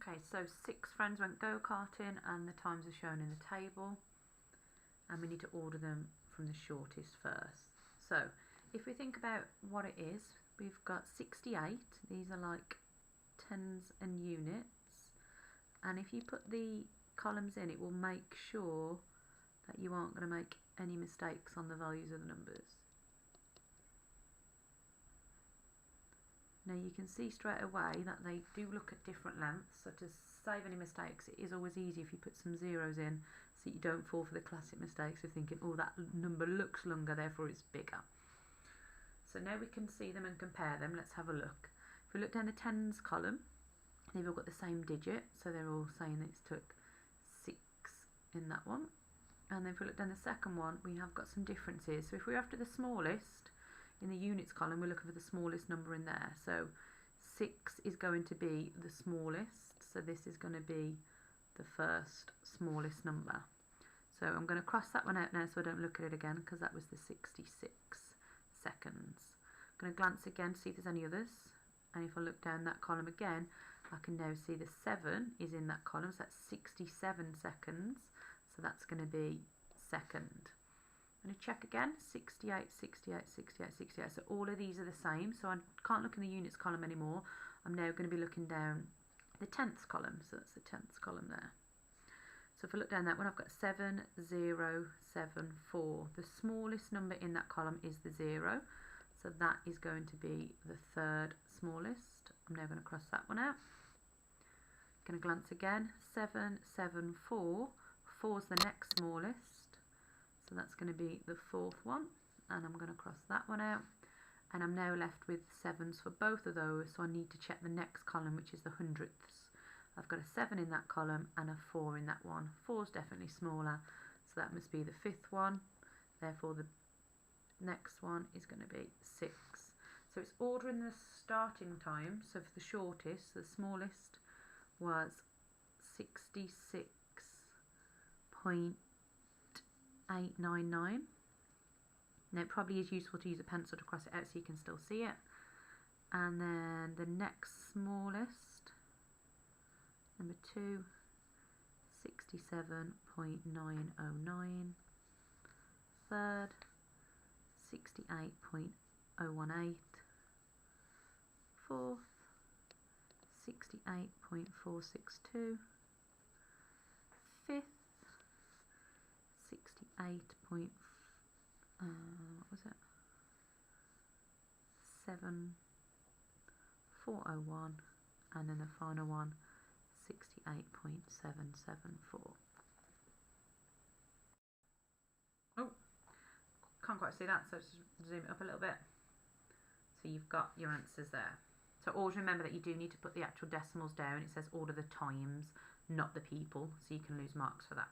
Okay, so 6 friends went go-karting and the times are shown in the table, and we need to order them from the shortest first. So if we think about what it is, we've got 68, these are like tens and units, and if you put the columns in, it will make sure that you aren't going to make any mistakes on the values of the numbers. Now you can see straight away that they do look at different lengths, so to save any mistakes it is always easy if you put some zeros in so you don't fall for the classic mistakes of thinking, oh, that number looks longer therefore it's bigger. So now we can see them and compare them. Let's have a look. If we look down the tens column, they've all got the same digit, so they're all saying that it took 6 in that one. And then if we look down the second one, we have got some differences. So if we're after the smallest, in the units column, we're looking for the smallest number in there. So 6 is going to be the smallest. So this is going to be the first smallest number. So I'm going to cross that one out now so I don't look at it again, because that was the 66 seconds. I'm going to glance again to see if there's any others. And if I look down that column again, I can now see the 7 is in that column. So that's 67 seconds. So that's going to be second. I'm going to check again, 68, 68, 68, 68. So all of these are the same. So I can't look in the units column anymore. I'm now going to be looking down the tenths column. So that's the tenths column there. So if I look down that one, I've got 7, 0, 7, 4. The smallest number in that column is the 0. So that is going to be the third smallest. I'm now going to cross that one out. Going to glance again, 7, 7, 4. 4 is the next smallest. So that's going to be the fourth one, and I'm going to cross that one out, and I'm now left with 7s for both of those, so I need to check the next column, which is the hundredths. I've got a 7 in that column and a 4 in that one. 4 is definitely smaller, so that must be the fifth one, therefore the next one is going to be 6. So it's ordering the starting time, so for the shortest, the smallest was 66.899. Now it probably is useful to use a pencil to cross it out so you can still see it. And then the next smallest, number 2, 67.909. Third, 68.018. Fourth, 68.462. Fifth, 68. What was it? 7401, and then the final one, 68.774. Oh, can't quite see that, so let's just zoom it up a little bit. So you've got your answers there. So always remember that you do need to put the actual decimals down. It says order the times, not the people, so you can lose marks for that.